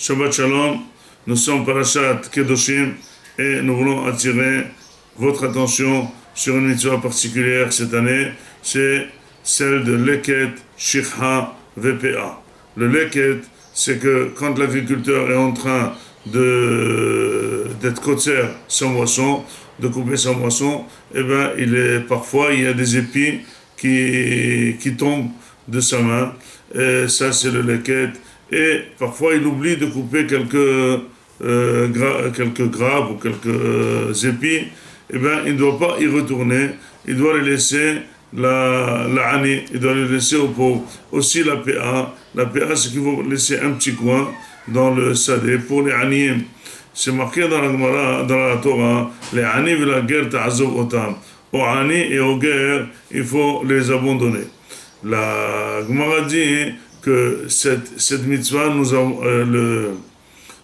Shabbat Shalom, nous sommes Parashat Kedoshim et nous voulons attirer votre attention sur une mitzvah particulière cette année, c'est celle de Leket, Shikha, VPA. Le Leket, c'est que quand l'agriculteur est en train d'être kotzer sa moisson, de couper sa moisson, eh ben, parfois il y a des épis qui tombent de sa main, et ça c'est le Leket. Et parfois il oublie de couper quelques grappes ou quelques épis, eh bien il ne doit pas y retourner, il doit les laisser la ani, il doit les laisser au pauvre. Aussi la PA c'est qu'il faut laisser un petit coin dans le sadé pour les aniyim. C'est marqué dans la Gemara, dans la Torah, les ani et la guerre ta'azov otam. Aux ani et aux guerres, il faut les abandonner. La Gemara dit que cette mitzvah,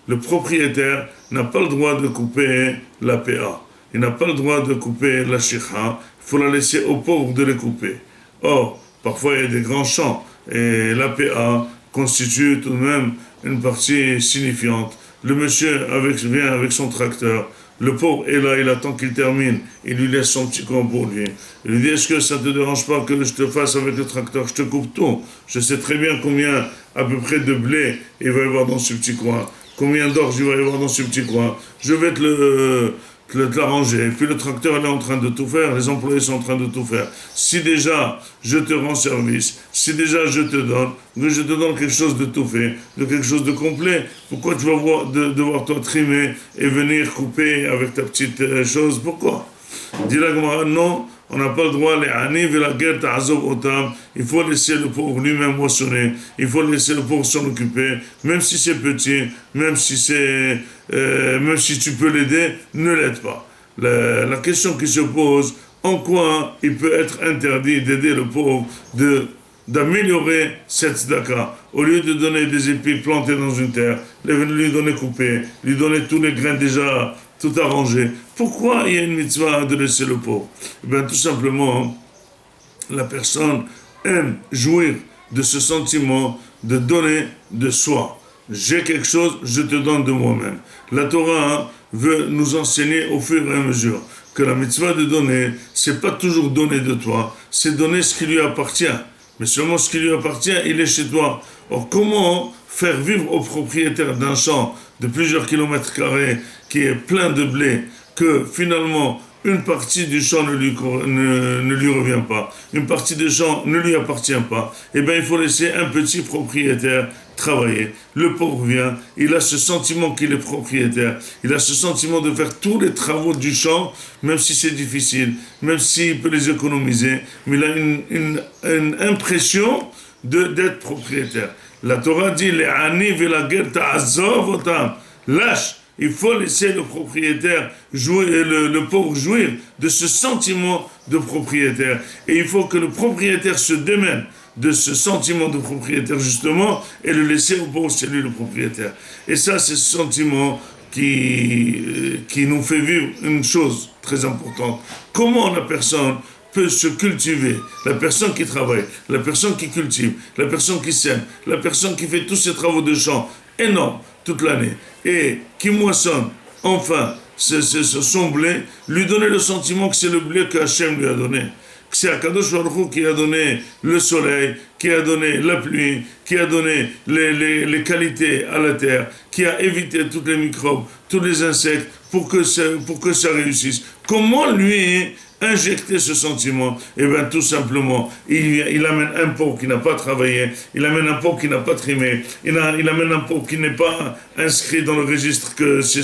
le propriétaire n'a pas le droit de couper la PA. Il n'a pas le droit de couper la shikha. Il faut la laisser aux pauvres de les couper. Or, parfois il y a des grands champs et la PA constitue tout de même une partie signifiante. Le monsieur vient avec son tracteur. Le pauvre est là, il attend qu'il termine. Il lui laisse son petit coin pour lui. Il lui dit, est-ce que ça ne te dérange pas que je te fasse avec le tracteur? Je te coupe tout. Je sais très bien combien à peu près de blé il va y avoir dans ce petit coin. Combien d'orge il va y avoir dans ce petit coin. Je vais te l'arranger. Et puis le tracteur il est en train de tout faire, les employés sont en train de tout faire. Si déjà je te rends service, si déjà je te donne quelque chose de tout fait, de quelque chose de complet, pourquoi tu vas devoir toi trimer et venir couper avec ta petite chose? Pourquoi? Dit la Gemara, non, on n'a pas le droit, les aniv et la guerre ta'azov otam, il faut laisser le pauvre lui-même moissonner, il faut laisser le pauvre s'en occuper, même si c'est petit, même si tu peux l'aider, ne l'aide pas. La question qui se pose, en quoi il peut être interdit d'aider le pauvre d'améliorer cette tzedaka, au lieu de donner des épis plantés dans une terre, lui donner coupé, lui donner tous les grains déjà tout arrangé. Pourquoi il y a une mitzvah de laisser le pauvre? Eh bien, tout simplement, la personne aime jouir de ce sentiment de donner de soi. J'ai quelque chose, je te donne de moi-même. La Torah veut nous enseigner au fur et à mesure que la mitzvah de donner, c'est pas toujours donner de toi, c'est donner ce qui lui appartient. Mais seulement ce qui lui appartient, il est chez toi. Or, comment faire vivre au propriétaire d'un champ de plusieurs kilomètres carrés qui est plein de blé, que finalement une partie du champ ne lui revient pas, une partie du champ ne lui appartient pas, eh bien il faut laisser un petit propriétaire travailler. Le pauvre vient, il a ce sentiment qu'il est propriétaire, il a ce sentiment de faire tous les travaux du champ, même si c'est difficile, même s'il peut les économiser, mais il a une impression d'être propriétaire. La Torah dit, les aniv et la guerre ta'azov otam, lâche. Il faut laisser le propriétaire jouir, le pauvre jouir de ce sentiment de propriétaire. Et il faut que le propriétaire se démène de ce sentiment de propriétaire justement et le laisser au pauvre, c'est lui le propriétaire. Et ça, c'est ce sentiment qui nous fait vivre une chose très importante. Comment la personne peut se cultiver, la personne qui travaille, la personne qui cultive, la personne qui sème, la personne qui fait tous ces travaux de champ énormes toute l'année et qui moissonne enfin son blé, lui donner le sentiment que c'est le blé que Hachem lui a donné, que c'est Akadosh Baruch Hu qui a donné le soleil, qui a donné la pluie, qui a donné les qualités à la terre, qui a évité tous les microbes, tous les insectes pour que ça réussisse. Comment lui injecter ce sentiment? Eh bien tout simplement, il amène un pauvre qui n'a pas travaillé, il amène un pauvre qui n'a pas trimé, il amène un pauvre qui n'est pas inscrit dans le registre que c'est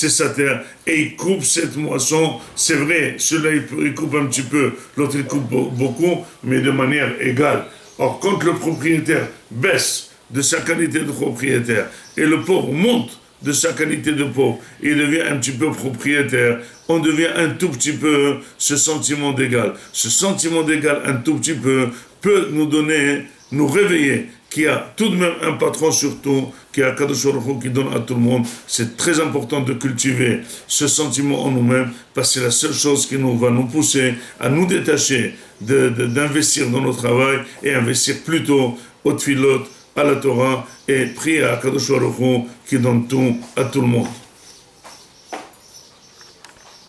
sa terre, et il coupe cette moisson. C'est vrai, celui-là il coupe un petit peu, l'autre il coupe beaucoup, mais de manière égale. Or quand le propriétaire baisse de sa qualité de propriétaire et le pauvre monte de sa qualité de pauvre, il devient un petit peu propriétaire, on devient un tout petit peu ce sentiment d'égal. Ce sentiment d'égal un tout petit peu peut nous réveiller qu'il y a tout de même un patron sur tout, qui est Akadosh Baruch Hu qui donne à tout le monde. C'est très important de cultiver ce sentiment en nous-mêmes, parce que c'est la seule chose qui va nous pousser à nous détacher d'investir dans notre travail et investir plutôt au tfilot, à la Torah et prie à Kadosh Baruch Hu qui donne tout à tout le monde.